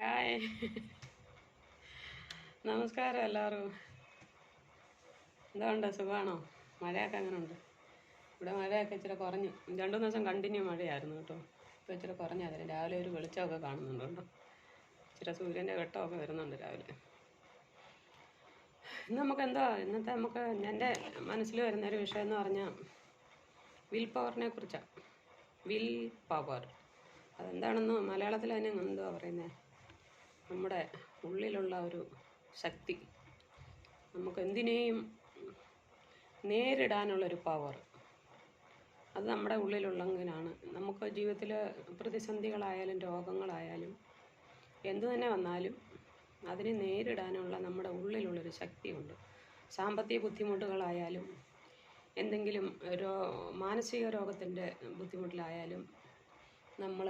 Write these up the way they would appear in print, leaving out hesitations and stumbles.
Hi, നമസ്കാരം എല്ലാവർക്കും. എന്തുകൊണ്ട്, സുഖമാണോ? മഴയൊക്കെ അങ്ങനെ ഉണ്ട്? ഇവിടെ മഴയൊക്കെ ഇച്ചിരി കുറഞ്ഞു. 2-3 ദിവസം കണ്ടിന്യൂ മഴയായിരുന്നു കേട്ടോ. ഇപ്പോൾ ഇച്ചിരി കുറഞ്ഞു. അതിന് രാവിലെ ഒരു വെളിച്ചമൊക്കെ കാണുന്നുണ്ട് കേട്ടോ. ഇച്ചിരി സൂര്യൻ്റെ വെട്ടമൊക്കെ വരുന്നുണ്ട് രാവിലെ. ഇന്ന് നമുക്ക് എൻ്റെ മനസ്സിൽ വരുന്നൊരു വിഷയം എന്ന് പറഞ്ഞാൽ വിൽ പവറിനെ കുറിച്ചാണ്. വിൽ പവർ അതെന്താണെന്ന് മലയാളത്തിൽ തന്നെ എന്തുവാ പറയുന്നത്? നമ്മുടെ ഉള്ളിലുള്ള ഒരു ശക്തി, നമുക്ക് എന്തിനേയും നേരിടാനുള്ളൊരു പവർ, അത് നമ്മുടെ ഉള്ളിലുള്ളെങ്കിലാണ് നമുക്ക് ജീവിതത്തിൽ പ്രതിസന്ധികളായാലും രോഗങ്ങളായാലും എന്തു തന്നെ വന്നാലും അതിനെ നേരിടാനുള്ള നമ്മുടെ ഉള്ളിലുള്ളൊരു ശക്തിയുണ്ട്. സാമ്പത്തിക ബുദ്ധിമുട്ടുകളായാലും എന്തെങ്കിലും മാനസിക രോഗത്തിൻ്റെ ബുദ്ധിമുട്ടിലായാലും നമ്മൾ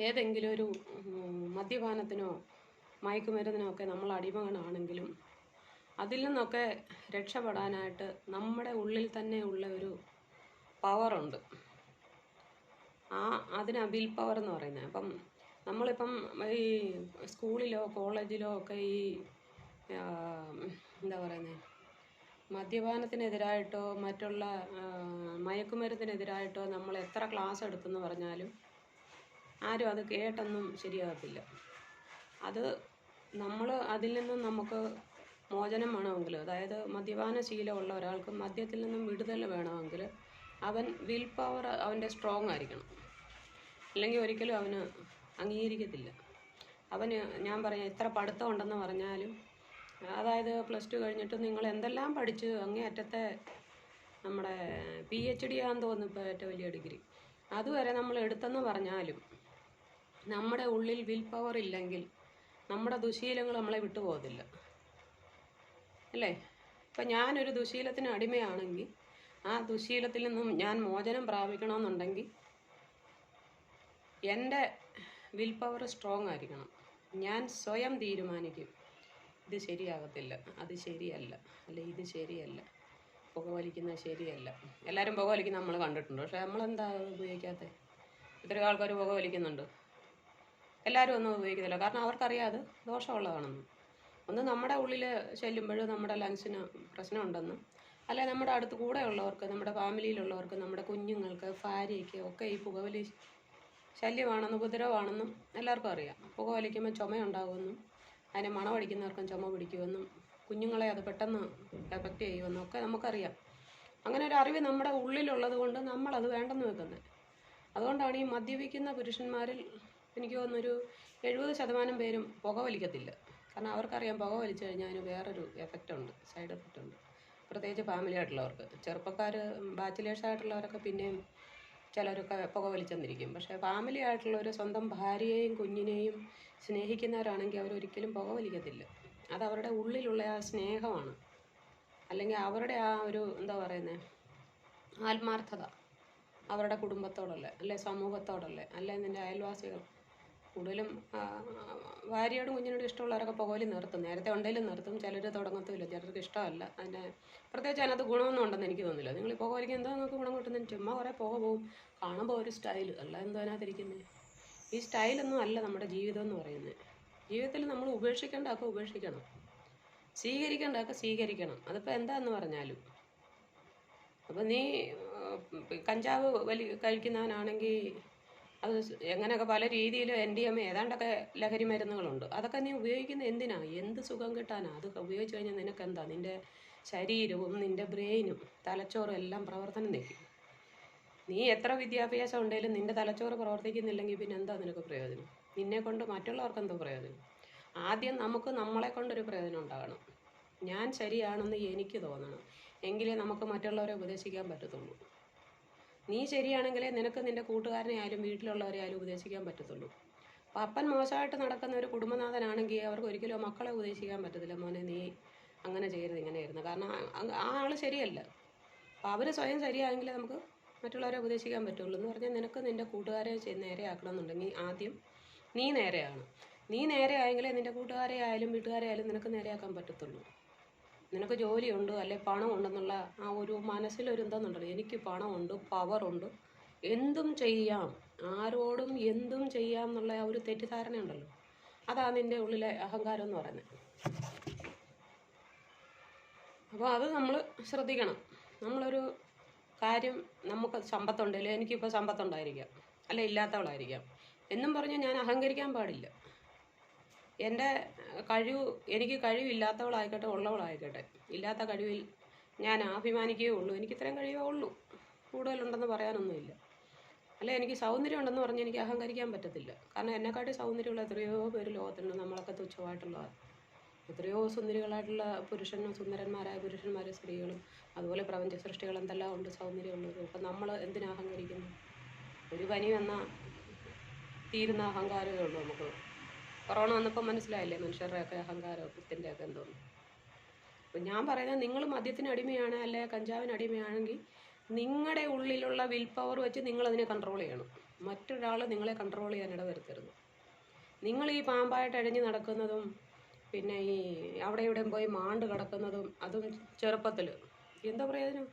ഏതെങ്കിലും ഒരു മദ്യപാനത്തിനോ മയക്കുമരുന്നിനോ ഒക്കെ നമ്മൾ അടിമകളാണെങ്കിലും അതിൽ നിന്നൊക്കെ രക്ഷപ്പെടാനായിട്ട് നമ്മുടെ ഉള്ളിൽ തന്നെ ഉള്ള ഒരു പവറുണ്ട്. അതിനാ വിൽ പവർ എന്ന് പറയുന്നത്. അപ്പം നമ്മളിപ്പം ഈ സ്കൂളിലോ കോളേജിലോ ഒക്കെ ഈ എന്താ പറയുന്നത്, മദ്യപാനത്തിനെതിരായിട്ടോ മറ്റുള്ള മയക്കുമരുന്നിനെതിരായിട്ടോ നമ്മൾ എത്ര ക്ലാസ് എടുത്തെന്ന് പറഞ്ഞാലും ആരും അത് കേട്ടൊന്നും ശരിയാകത്തില്ല. അത് നമ്മൾ അതിൽ നിന്നും നമുക്ക് മോചനം വേണമെങ്കിൽ, അതായത് മദ്യപാന ശീലമുള്ള ഒരാൾക്ക് മദ്യത്തിൽ നിന്നും വിടുതൽ വേണമെങ്കിൽ അവൻ വിൽ പവർ അവൻ്റെ സ്ട്രോങ് ആയിരിക്കണം. അല്ലെങ്കിൽ ഒരിക്കലും അവന് അംഗീകരിക്കത്തില്ല. ഞാൻ പറയാം, എത്ര പഠിത്തം ഉണ്ടെന്ന് പറഞ്ഞാലും, അതായത് +2 കഴിഞ്ഞിട്ട് നിങ്ങൾ എന്തെല്ലാം പഠിച്ച് അങ്ങേയറ്റത്തെ നമ്മുടെ PhD ആണെന്ന് തോന്നുന്നു ഇപ്പോൾ ഏറ്റവും വലിയ ഡിഗ്രി, അതുവരെ നമ്മൾ എടുത്തെന്ന് പറഞ്ഞാലും നമ്മുടെ ഉള്ളിൽ വിൽ പവർ ഇല്ലെങ്കിൽ നമ്മുടെ ദുശീലങ്ങൾ നമ്മളെ വിട്ടുപോകത്തില്ല, അല്ലേ? ഇപ്പം ഞാനൊരു ദുശീലത്തിന് അടിമയാണെങ്കിൽ ആ ദുശീലത്തിൽ നിന്നും ഞാൻ മോചനം പ്രാപിക്കണമെന്നുണ്ടെങ്കിൽ എൻ്റെ വിൽ പവർ സ്ട്രോങ് ആയിരിക്കണം. ഞാൻ സ്വയം തീരുമാനിക്കും, ഇത് ശരിയാകത്തില്ല, അത് ശരിയല്ല, അല്ലെ ഇത് ശരിയല്ല, പുകവലിക്കുന്നത് ശരിയല്ല. എല്ലാവരും പുകവലിക്കുന്ന നമ്മൾ കണ്ടിട്ടുണ്ട്, പക്ഷേ നമ്മളെന്താ ഉപയോഗിക്കാത്തത്? എത്രയോ ആൾക്കാർ പുകവലിക്കുന്നുണ്ട്, എല്ലാവരും ഒന്നും ഉപയോഗിക്കുന്നില്ല. കാരണം അവർക്കറിയാം അത് ദോഷമുള്ളതാണെന്ന്. ഒന്ന് നമ്മുടെ ഉള്ളിൽ ചെല്ലുമ്പോൾ നമ്മുടെ ലങ്സിന് പ്രശ്നമുണ്ടെന്നും, അല്ലെ നമ്മുടെ അടുത്ത് കൂടെ ഉള്ളവർക്ക്, നമ്മുടെ ഫാമിലിയിലുള്ളവർക്ക്, നമ്മുടെ കുഞ്ഞുങ്ങൾക്ക്, ഭാര്യയ്ക്ക് ഒക്കെ ഈ പുകവലി ശല്യമാണെന്നും ഉപദ്രവമാണെന്നും എല്ലാവർക്കും അറിയാം. പുകവലിക്കുമ്പോൾ ചുമയുണ്ടാകുമെന്നും, അതിനെ മണമടിക്കുന്നവർക്കും ചുമ പിടിക്കുമെന്നും, കുഞ്ഞുങ്ങളെ അത് പെട്ടെന്ന് എഫക്റ്റ് ചെയ്യുമെന്നും ഒക്കെ നമുക്കറിയാം. അങ്ങനെ ഒരു അറിവ് നമ്മുടെ ഉള്ളിലുള്ളത് കൊണ്ട് നമ്മളത് വേണ്ടെന്ന് വെക്കുന്നത്. അതുകൊണ്ടാണ് ഈ മദ്യപിക്കുന്ന പുരുഷന്മാരിൽ എനിക്ക് തോന്നുന്നൊരു 70% പേരും പുകവലിക്കത്തില്ല. കാരണം അവർക്കറിയാം പുക വലിച്ചു കഴിഞ്ഞാൽ അതിന് വേറൊരു എഫക്റ്റുണ്ട്, സൈഡ് എഫക്റ്റ് ഉണ്ട്. പ്രത്യേകിച്ച് ഫാമിലി ആയിട്ടുള്ളവർക്ക്. ചെറുപ്പക്കാർ ബാച്ചിലേഴ്സായിട്ടുള്ളവരൊക്കെ പിന്നെയും ചിലരൊക്കെ പുക വലിച്ചെന്നിരിക്കും. പക്ഷേ ഫാമിലി ആയിട്ടുള്ളവർ സ്വന്തം ഭാര്യയെയും കുഞ്ഞിനെയും സ്നേഹിക്കുന്നവരാണെങ്കിൽ അവരൊരിക്കലും പുക വലിക്കത്തില്ല. അതവരുടെ ഉള്ളിലുള്ള ആ സ്നേഹമാണ്, അല്ലെങ്കിൽ അവരുടെ ആ ഒരു എന്താ പറയുന്നത്, ആത്മാർത്ഥത അവരുടെ കുടുംബത്തോടുള്ള, അല്ലെ സമൂഹത്തോടുള്ള, അല്ലെ നിൻ്റെ അയൽവാസികൾ. കൂടുതലും ഭാര്യയോടും കുഞ്ഞിനോടും ഇഷ്ടമുള്ളവരൊക്കെ പുകവലി നിർത്തും. നേരത്തെ ഉണ്ടെങ്കിലും നിർത്തും, ചിലർ തുടങ്ങത്തുമില്ല, ചിലർക്ക് ഇഷ്ടമല്ല. പ്രത്യേകിച്ച് അതിനകത്ത് ഗുണമൊന്നും ഉണ്ടെന്ന് എനിക്ക് തോന്നുന്നില്ല. നിങ്ങൾ ഈ പുകവലിക്ക് എന്താ നിങ്ങൾക്ക് ഗുണം കിട്ടുന്നത്? ചുമ്മാ കുറേ പുക പോവും, കാണുമ്പോൾ ഒരു സ്റ്റൈൽ, അല്ല എന്തോ അതിനകത്തിരിക്കുന്നത്. ഈ സ്റ്റൈലൊന്നും അല്ല നമ്മുടെ ജീവിതം എന്ന് പറയുന്നത്. ജീവിതത്തിൽ നമ്മൾ ഉപേക്ഷിക്കേണ്ടതൊക്കെ ഉപേക്ഷിക്കണം, സ്വീകരിക്കേണ്ടതൊക്കെ സ്വീകരിക്കണം. അതിപ്പോൾ എന്താന്ന് പറഞ്ഞാലും, അപ്പോൾ നീ കഞ്ചാവ് കഴിക്കുന്നവനാണെങ്കിൽ അത് എങ്ങനെയൊക്കെ പല രീതിയിൽ MDMA ഏതാണ്ടൊക്കെ ലഹരി മരുന്നുകളുണ്ട്. അതൊക്കെ നീ ഉപയോഗിക്കുന്നത് എന്തിനാ? എന്ത് സുഖം കിട്ടാനാ? അത് ഉപയോഗിച്ച് കഴിഞ്ഞാൽ നിനക്കെന്താ? നിൻ്റെ ശരീരവും നിൻ്റെ ബ്രെയിനും തലച്ചോറും എല്ലാം പ്രവർത്തനം നിൽക്കും. നീ എത്ര വിദ്യാഭ്യാസം ഉണ്ടെങ്കിലും നിൻ്റെ തലച്ചോറ് പ്രവർത്തിക്കുന്നില്ലെങ്കിൽ പിന്നെ എന്താ നിനക്ക് പ്രയോജനം? നിന്നെക്കൊണ്ട് മറ്റുള്ളവർക്ക് എന്തോ പ്രയോജനം? ആദ്യം നമുക്ക് നമ്മളെ കൊണ്ടൊരു പ്രയോജനം ഉണ്ടാകണം. ഞാൻ ശരിയാണെന്ന് എനിക്ക് തോന്നണം, എങ്കിലേ നമുക്ക് മറ്റുള്ളവരെ ഉപദേശിക്കാൻ പറ്റത്തുള്ളൂ. നീ ശരിയാണെങ്കിലേ നിനക്ക് നിൻ്റെ കൂട്ടുകാരനെ ആയാലും വീട്ടിലുള്ളവരെ ആയാലും ഉപദേശിക്കാൻ പറ്റത്തുള്ളൂ. അപ്പം അപ്പൻ മോശമായിട്ട് നടക്കുന്ന ഒരു കുടുംബനാഥനാണെങ്കിൽ അവർക്ക് ഒരിക്കലും മക്കളെ ഉപദേശിക്കാൻ പറ്റത്തില്ല, മോനെ നീ അങ്ങനെ ചെയ്യരുത്, ഇങ്ങനെ ആയിരുന്നു. കാരണം ആ ആൾ ശരിയല്ല. അപ്പോൾ അവർ സ്വയം ശരിയായെങ്കിലേ നമുക്ക് മറ്റുള്ളവരെ ഉപദേശിക്കാൻ പറ്റുള്ളൂ. എന്ന് പറഞ്ഞാൽ നിനക്ക് നിൻ്റെ കൂട്ടുകാരെ നേരെയാക്കണം എന്നുണ്ടെങ്കിൽ ആദ്യം നീ നേരെയാണ്. നീ നേരെ ആയെങ്കിലേ നിൻ്റെ കൂട്ടുകാരെ ആയാലും വീട്ടുകാരെ ആയാലും നിനക്ക് നേരെയാക്കാൻ പറ്റത്തുള്ളൂ. നിനക്ക് ജോലിയുണ്ട്, അല്ലെ പണം ഉണ്ടെന്നുള്ള ആ ഒരു മനസ്സിലൊരു എന്താണെന്നുണ്ടല്ലോ, എനിക്ക് പണമുണ്ട്, പവറുണ്ട്, എന്തും ചെയ്യാം, ആരോടും എന്തും ചെയ്യാം എന്നുള്ള ആ ഒരു തെറ്റിദ്ധാരണയുണ്ടല്ലോ, അതാണ് നിൻ്റെ ഉള്ളിലെ അഹങ്കാരം എന്ന് പറയുന്നത്. അപ്പോൾ അത് നമ്മൾ ശ്രദ്ധിക്കണം. നമ്മളൊരു കാര്യം, നമുക്ക് സമ്പത്തുണ്ടല്ലേ, എനിക്കിപ്പോൾ സമ്പത്തുണ്ടായിരിക്കാം, അല്ലെ ഇല്ലാത്തവളായിരിക്കാം എന്നും പറഞ്ഞ് ഞാൻ അഹങ്കരിക്കാൻ പാടില്ല. എൻ്റെ എനിക്ക് കഴിവില്ലാത്തവളായിക്കോട്ടെ ഉള്ളവളായിക്കോട്ടെ, ഇല്ലാത്ത കഴിവിൽ ഞാൻ അഭിമാനിക്കുകയേ ഉള്ളൂ. എനിക്ക് ഇത്രയും കഴിവേ ഉള്ളൂ, കൂടുതലുണ്ടെന്ന് പറയാനൊന്നുമില്ല. അല്ലെ എനിക്ക് സൗന്ദര്യം ഉണ്ടെന്ന് പറഞ്ഞ് എനിക്ക് അഹങ്കരിക്കാൻ പറ്റത്തില്ല. കാരണം എന്നെക്കാട്ടി സൗന്ദര്യമുള്ള എത്രയോ പേര് ലോകത്തുണ്ട്. നമ്മളൊക്കെ തുച്ഛമായിട്ടുള്ള എത്രയോ സുന്ദരികളായിട്ടുള്ള സുന്ദരന്മാരായ പുരുഷന്മാരും സ്ത്രീകളും അതുപോലെ പ്രപഞ്ച സൃഷ്ടികൾ എന്തെല്ലാം ഉണ്ട് സൗന്ദര്യമുള്ളത്. അപ്പം നമ്മൾ എന്തിനാ അഹങ്കരിക്കുന്നു? ഒരു പനി വന്നാൽ തീരുന്ന അഹങ്കാരമേ ഉള്ളൂ നമുക്ക്. കൊറോണ വന്നപ്പോൾ മനസ്സിലായില്ലേ മനുഷ്യരുടെയൊക്കെ അഹങ്കാരത്തിൻ്റെയൊക്കെ എന്തോന്നു. അപ്പം ഞാൻ പറയുന്നത്, നിങ്ങൾ മദ്യത്തിന് അടിമയാണ് അല്ലെ കഞ്ചാവിന് അടിമയാണെങ്കിൽ നിങ്ങളുടെ ഉള്ളിലുള്ള വിൽ പവർ വെച്ച് നിങ്ങളതിനെ കൺട്രോൾ ചെയ്യണം. മറ്റൊരാൾ നിങ്ങളെ കൺട്രോൾ ചെയ്യാൻ ഇടവരുത്തരുത്. നിങ്ങൾ ഈ പാമ്പായിട്ട് അഴിഞ്ഞ് നടക്കുന്നതും പിന്നെ ഈ അവിടെ ഇവിടെയും പോയി മാണ്ട് കിടക്കുന്നതും അതും ചെറുപ്പത്തിൽ എന്താ പ്രയോജനം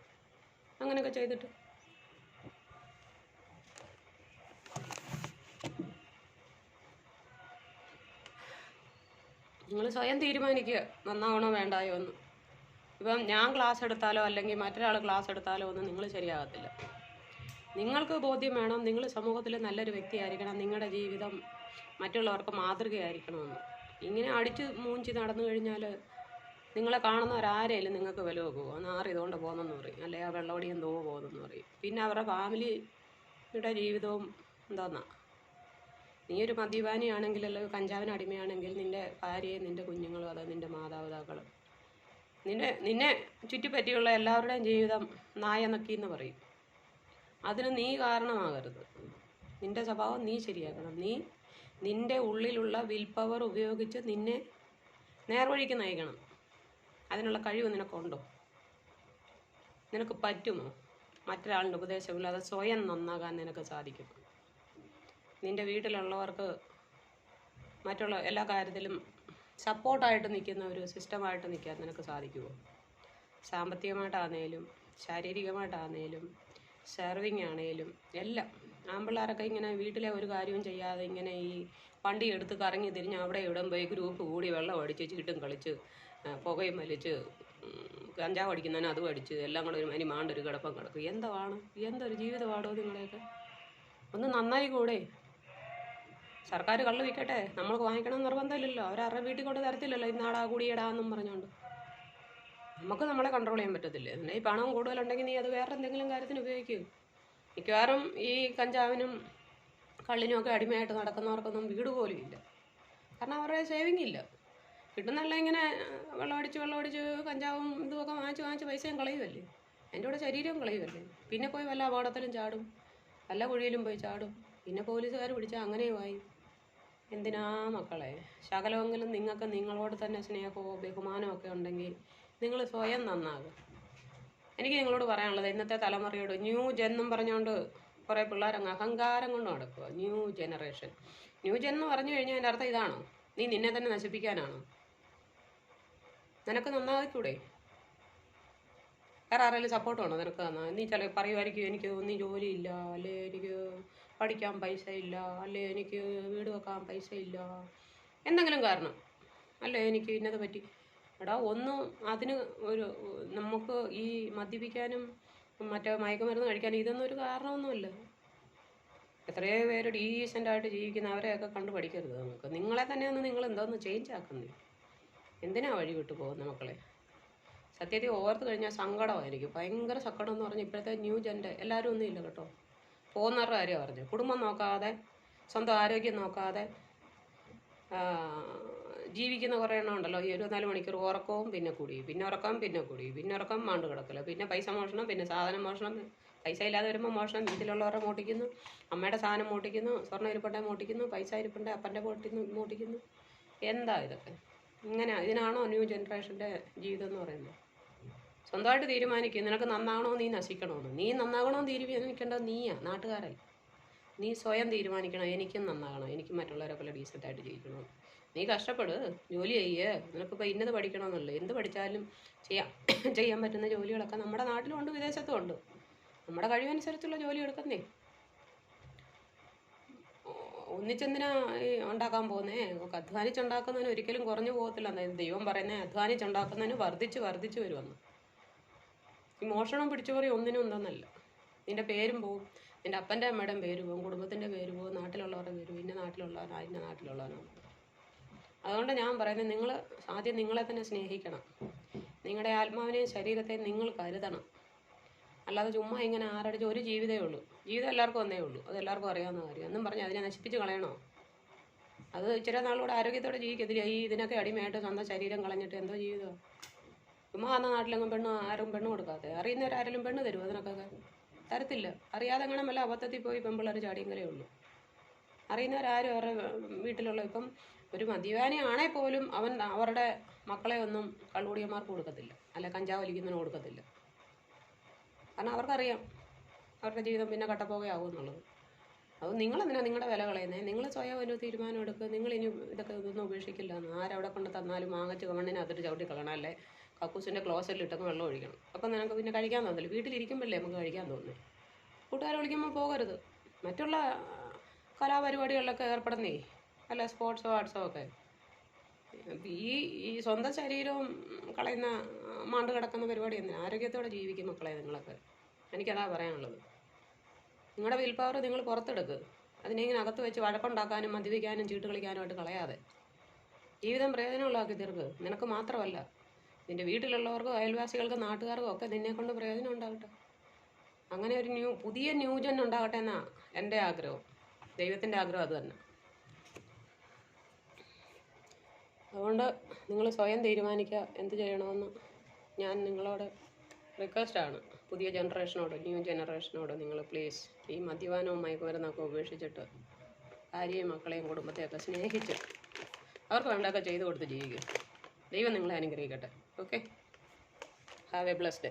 അങ്ങനെയൊക്കെ ചെയ്തിട്ട്? നിങ്ങൾ സ്വയം തീരുമാനിക്കുക നന്നാവണോ വേണ്ടായോ എന്ന്. ഇപ്പം ഞാൻ ക്ലാസ് എടുത്താലോ അല്ലെങ്കിൽ മറ്റൊരാൾ ക്ലാസ് എടുത്താലോ ഒന്നും നിങ്ങൾ ശരിയാകത്തില്ല. നിങ്ങൾക്ക് ബോധ്യം വേണം നിങ്ങൾ സമൂഹത്തിൽ നല്ലൊരു വ്യക്തിയായിരിക്കണം, നിങ്ങളുടെ ജീവിതം മറ്റുള്ളവർക്ക് മാതൃകയായിരിക്കണമെന്ന്. ഇങ്ങനെ അടിച്ച് മൂഞ്ചി നടന്നു കഴിഞ്ഞാൽ നിങ്ങളെ കാണുന്നവരാരെയും നിങ്ങൾക്ക് വില വെക്കുമോ? നാറ് ഇതുകൊണ്ട് പോകുന്നെന്ന് പറയും, അല്ലെങ്കിൽ ആ വെള്ളമടിയും തോ പോകുന്നെന്ന് പറയും. പിന്നെ അവരുടെ ഫാമിലിയുടെ ജീവിതവും എന്താന്നാ? നീ ഒരു മദ്യപാനിയാണെങ്കിൽ അല്ലെങ്കിൽ കഞ്ചാവിന് അടിമയാണെങ്കിൽ നിൻ്റെ ഭാര്യയും നിൻ്റെ കുഞ്ഞുങ്ങളും അതോ നിൻ്റെ മാതാപിതാക്കളും നിന്നെ ചുറ്റിപ്പറ്റിയുള്ള എല്ലാവരുടെയും ജീവിതം നായ നക്കിയെന്ന് പറയും. അതിന് നീ കാരണമാകരുത്. നിൻ്റെ സ്വഭാവം നീ ശരിയാക്കണം. നിൻ്റെ ഉള്ളിലുള്ള വിൽ പവർ ഉപയോഗിച്ച് നിന്നെ നേർവഴിക്ക് നയിക്കണം. അതിനുള്ള കഴിവ് നിനക്കുണ്ടോ? നിനക്ക് പറ്റുമോ? മറ്റൊരാളുടെ ഉപദേശമില്ലാതെ സ്വയം നന്നാകാൻ നിനക്ക് സാധിക്കും. നിൻ്റെ വീട്ടിലുള്ളവർക്ക് മറ്റുള്ള എല്ലാ കാര്യത്തിലും സപ്പോർട്ടായിട്ട് നിൽക്കുന്ന ഒരു സിസ്റ്റമായിട്ട് നിൽക്കാൻ നിനക്ക് സാധിക്കുമോ? സാമ്പത്തികമായിട്ടാണേലും ശാരീരികമായിട്ടാണേലും സെർവിങ് ആണേലും എല്ലാം. ആൺപിള്ളേരൊക്കെ ഇങ്ങനെ വീട്ടിലെ ഒരു കാര്യവും ചെയ്യാതെ ഇങ്ങനെ ഈ വണ്ടി എടുത്ത് കറങ്ങി തിരിഞ്ഞ് അവിടെ ഇവിടം പോയി ഗ്രൂപ്പ് കൂടി വെള്ളം അടിച്ച് ചീട്ടും കളിച്ച് പുകയും വലിച്ച് കഞ്ചാവ് അടിക്കുന്നതിന് അതും അടിച്ച് എല്ലാം കൂടെ ഒരു മാണ്ടൊരു കിടപ്പം കിടക്കും. എന്തൊരു ജീവിതമാണോ നിങ്ങളെയൊക്കെ? ഒന്ന് നന്നായി കൂടെ? സർക്കാർ കള്ള് വിൽക്കട്ടെ, നമ്മൾക്ക് വാങ്ങിക്കണം നിർബന്ധമില്ലല്ലോ. അവരവരുടെ വീട്ടിൽ കൊണ്ട് തരത്തില്ലല്ലോ ഇന്നാടാ കുടിയിടാന്നും പറഞ്ഞുകൊണ്ട്. നമുക്ക് നമ്മളെ കൺട്രോൾ ചെയ്യാൻ പറ്റത്തില്ലേ? പിന്നെ ഈ പണം കൂടുതലുണ്ടെങ്കിൽ നീ അത് വേറെ എന്തെങ്കിലും കാര്യത്തിന് ഉപയോഗിക്കൂ. മിക്കവാറും ഈ കഞ്ചാവിനും കള്ളിനും ഒക്കെ അടിമയായിട്ട് നടക്കുന്നവർക്കൊന്നും വീട് പോലും ഇല്ല. കാരണം അവരുടെ സേവിങ് ഇല്ല. കിട്ടുന്നല്ല ഇങ്ങനെ വെള്ളമടിച്ച് കഞ്ചാവും ഇതുമൊക്കെ വാങ്ങിച്ച് പൈസയും കളയുമല്ലേ, അതിൻ്റെ കൂടെ ശരീരവും കളയുമല്ലേ. പിന്നെ പോയി വല്ല അപകടത്തിലും ചാടും, വല്ല കുഴിയിലും പോയി ചാടും. പിന്നെ പോലീസുകാർ പിടിച്ചാൽ അങ്ങനെയുമായി. എന്തിനാ മക്കളെ? ശകലമെങ്കിലും നിങ്ങൾക്ക് നിങ്ങളോട് തന്നെ സ്നേഹമോ ബഹുമാനമോ ഒക്കെ ഉണ്ടെങ്കിൽ നിങ്ങൾ സ്വയം നന്നാകും. എനിക്ക് നിങ്ങളോട് പറയാനുള്ളത്, ഇന്നത്തെ തലമുറയോട് ന്യൂ ജെൻ എന്നും പറഞ്ഞുകൊണ്ട് കുറേ പിള്ളേരങ്ങ് അഹങ്കാരം കൊണ്ട് നടക്കുക. ന്യൂ ജനറേഷൻ എന്ന് പറഞ്ഞു കഴിഞ്ഞാൽ അതിൻ്റെ അർത്ഥം ഇതാണോ? നീ നിന്നെ തന്നെ നശിപ്പിക്കാനാണോ? നിനക്ക് നന്നായിക്കൂടെ? വേറെ ആരെങ്കിലും സപ്പോർട്ട് വേണോ നിനക്ക് തന്നാൽ? നീ പറയുമായിരിക്കും എനിക്ക് ഒന്നും ജോലിയില്ല, അല്ലേ എനിക്ക് പഠിക്കാൻ പൈസ ഇല്ല, അല്ലേ എനിക്ക് വീട് വെക്കാൻ പൈസ ഇല്ല, എന്തെങ്കിലും കാരണം, അല്ലേ എനിക്ക് ഇന്നത് പറ്റി. എടാ ഒന്നും അതിന് നമുക്ക് ഈ മദ്യപിക്കാനും മറ്റേ മയക്കുമരുന്ന് കഴിക്കാനും ഇതൊന്നും ഒരു കാരണമൊന്നുമല്ല. എത്രയോ പേര് ഡീസൻ്റായിട്ട് ജീവിക്കുന്ന അവരെയൊക്കെ കണ്ടു പഠിക്കരുത് നമുക്ക്. നിങ്ങളെ തന്നെയൊന്ന് നിങ്ങൾ എന്തോന്ന് ചേഞ്ച് ആക്കുന്നേ? എന്തിനാ വഴി വിട്ടു പോകുന്ന മക്കളെ? സത്യത്തിൽ ഓർത്ത് കഴിഞ്ഞാൽ സങ്കടമായിരിക്കും, ഭയങ്കര സങ്കടം എന്ന് പറഞ്ഞാൽ ഇപ്പോഴത്തെ ന്യൂ ജെൻ്റെ എല്ലാവരും ഒന്നും ഇല്ല കേട്ടോ. പോകുന്നവരുടെ കാര്യമാണ് പറഞ്ഞത്. കുടുംബം നോക്കാതെ സ്വന്തം ആരോഗ്യം നോക്കാതെ ജീവിക്കുന്ന കുറേ എണ്ണം ഉണ്ടല്ലോ. ഈ 24 മണിക്കൂർ ഉറക്കവും പിന്നെ കുടി, പിന്നെ ഉറക്കം പിന്നെ കുടി, പിന്നെ ഉറക്കം മാണ്ട് കിടക്കില്ല, പിന്നെ പൈസ മോഷണം, പിന്നെ സാധനം മോഷണം. പൈസ ഇല്ലാതെ വരുമ്പോൾ മോഷണം, വീട്ടിലുള്ളവരെ മോട്ടിക്കുന്നു, അമ്മയുടെ സാധനം മോട്ടിക്കുന്നു, സ്വർണ്ണം ഇരിപ്പുണ്ടെ മോട്ടിക്കുന്നു, പൈസ ഇരിപ്പുണ്ടെ അപ്പൻ്റെ മോട്ടിക്കുന്നു. എന്താ ഇതൊക്കെ? ഇതിനാണോ ന്യൂ ജനറേഷൻ്റെ ജീവിതം എന്ന് പറയുന്നത്? സ്വന്തമായിട്ട് തീരുമാനിക്കും നിനക്ക് നന്നാകണോ നീ നശിക്കണമെന്ന്. നീ നന്നാകണമെന്ന് തീരുമാനിക്കേണ്ടത് നീയാ, നാട്ടുകാരല്ല. നീ സ്വയം തീരുമാനിക്കണം, എനിക്കും നന്നാകണം, എനിക്കും മറ്റുള്ളവരെ പോലെ ഡീസൻ്റായിട്ട് ജീവിക്കണം. നീ കഷ്ടപ്പെട്, ജോലി ചെയ്യേ. നിനക്കിപ്പോൾ ഇന്നത് പഠിക്കണമെന്നുള്ളൂ, എന്ത് പഠിച്ചാലും ചെയ്യാൻ പറ്റുന്ന ജോലികളൊക്കെ നമ്മുടെ നാട്ടിലുണ്ട്, വിദേശത്തും ഉണ്ട്. നമ്മുടെ കഴിവനുസരിച്ചുള്ള ജോലി എടുക്കുന്നേ. ഒന്നിച്ചെന്തിനാ ഈ ഉണ്ടാക്കാൻ പോകുന്നേ? അധ്വാനിച്ചുണ്ടാക്കുന്നതിന് ഒരിക്കലും കുറഞ്ഞു പോകത്തില്ല. ദൈവം പറയുന്നത് അധ്വാനിച്ചുണ്ടാക്കുന്നതിന് വർദ്ധിച്ച് വർദ്ധിച്ച് വരുമെന്ന്. ഈ മോഷണം പിടിച്ചുപറി ഒന്നിനും എന്തെന്നല്ല. നിൻ്റെ പേരും പോവും, നിൻ്റെ അപ്പൻ്റെ അമ്മയുടെയും പേര് പോവും, കുടുംബത്തിൻ്റെ പേര് പോവും, നാട്ടിലുള്ളവരുടെ പേര് പോവും, ഇന്ന നാട്ടിലുള്ളവനാ ഇന്ന നാട്ടിലുള്ളവനാണ്. അതുകൊണ്ട് ഞാൻ പറയുന്നത് നിങ്ങൾ ആദ്യം നിങ്ങളെ തന്നെ സ്നേഹിക്കണം. നിങ്ങളുടെ ആത്മാവിനെയും ശരീരത്തെയും നിങ്ങൾ കരുതണം. അല്ലാതെ ചുമ്മാ ഇങ്ങനെ ആരടിച്ച് ഒരു ജീവിതമേ ഉള്ളൂ. ജീവിതം എല്ലാവർക്കും ഒന്നേ ഉള്ളൂ. അത് എല്ലാവർക്കും അറിയാവുന്ന കാര്യം. എന്നും പറഞ്ഞ് അതിനെ നശിപ്പിച്ച് കളയണോ? അത് ഇച്ചിരി നാളുകൂടെ ആരോഗ്യത്തോടെ ജീവിക്കത്തില്ല. ഇതിനൊക്കെ അടിമയായിട്ട് സ്വന്തം ശരീരം കളഞ്ഞിട്ട് എന്തോ ജീവിതമാണ്. ചുമ്മാ വന്ന നാട്ടിലെങ്ങും ആരും പെണ്ണ് കൊടുക്കാതെ. അറിയുന്നവരാരെങ്കിലും പെണ്ണ് തരുമോ? അതിനൊക്കെ തരത്തില്ല. അറിയാതെ അങ്ങനെ വല്ല അബദ്ധത്തിൽ പോയി പെൺപിള്ളേർ ചാടിയെങ്കിലേ ഉള്ളൂ. അറിയുന്നവരാരും അവരുടെ വീട്ടിലുള്ള ഇപ്പം ഒരു മദ്യപാനിയാണെ പോലും അവൻ അവരുടെ മക്കളെ ഒന്നും കള്ളുകുടിയന്മാർക്ക് കൊടുക്കത്തില്ല, അല്ല കഞ്ചാവ് വലിക്കുന്നതിന് കൊടുക്കത്തില്ല. കാരണം അവർക്കറിയാം അവരുടെ ജീവിതം പിന്നെ കട്ടപ്പോകയാവും എന്നുള്ളത്. അത് നിങ്ങളെന്തിനാ നിങ്ങളുടെ വില കളയുന്നത്? നിങ്ങൾ സ്വയം ഒരു തീരുമാനം എടുക്കുക. നിങ്ങളിനി ഇതൊന്നും ഉപേക്ഷിക്കില്ല എന്ന്. ആരവിടെ കൊണ്ട് തന്നാലും മാങ്ങച്ച് കണ്ണിനകത്തിട്ട് ചവിട്ടി കളയണം, അല്ലേ കക്കൂസിൻ്റെ ക്ലോസറ്റിലിട്ടൊക്കെ വെള്ളം ഒഴിക്കണം. അപ്പം നിനക്ക് പിന്നെ കഴിക്കാൻ തോന്നില്ല. വീട്ടിലിരിക്കുമ്പോഴല്ലേ നമുക്ക് കഴിക്കാൻ തോന്നുന്നത്. കൂട്ടുകാരെ വിളിക്കുമ്പോൾ പോകരുത്. മറ്റുള്ള കലാപരിപാടികളിലൊക്കെ ഏർപ്പെടുന്നേ, അല്ല സ്പോർട്സോ ആർട്സോ ഒക്കെ. ഈ സ്വന്തം ശരീരവും കളയുന്ന മാണ്ട് കിടക്കുന്ന പരിപാടി എന്തിനാ? ആരോഗ്യത്തോടെ ജീവിക്കും മക്കളെ നിങ്ങളൊക്കെ. എനിക്കതാ പറയാനുള്ളത്. നിങ്ങളുടെ വിൽ പവർ നിങ്ങൾ പുറത്തെടുക്കുക. അതിനെങ്ങനെ അകത്ത് വെച്ച് വഴക്കുണ്ടാക്കാനും മദ്യപിക്കാനും ചീട്ട് കളിക്കാനുമായിട്ട് കളയാതെ ജീവിതം പ്രയോജനമുള്ളതാക്കി തീർക്ക്. നിനക്ക് മാത്രമല്ല, നിൻ്റെ വീട്ടിലുള്ളവർക്കും അയൽവാസികൾക്കും നാട്ടുകാർക്കും ഒക്കെ നിന്നെക്കൊണ്ട് പ്രയോജനം ഉണ്ടാകട്ടെ. അങ്ങനെ ഒരു പുതിയ ന്യൂജൻ ഉണ്ടാകട്ടെ എന്നാണ് എൻ്റെ ആഗ്രഹം. ദൈവത്തിൻ്റെ ആഗ്രഹം അത് തന്നെ. അതുകൊണ്ട് നിങ്ങൾ സ്വയം തീരുമാനിക്കുക എന്ത് ചെയ്യണമെന്ന്. ഞാൻ നിങ്ങളോട് റിക്വസ്റ്റാണ്, പുതിയ ജനറേഷനോട്, ന്യൂ ജനറേഷനോട് നിങ്ങൾ പ്ലീസ് ഈ മദ്യപാനവും മയക്കുമരുന്നൊക്കെ ഉപേക്ഷിച്ചിട്ട് ഭാര്യയും മക്കളെയും കുടുംബത്തെയൊക്കെ സ്നേഹിച്ച് അവർക്ക് വേണ്ടതൊക്കെ ചെയ്തു കൊടുത്ത് ജീവിക്കുക. ദൈവം നിങ്ങളെ അനുഗ്രഹിക്കട്ടെ. Okay, have A blessed day.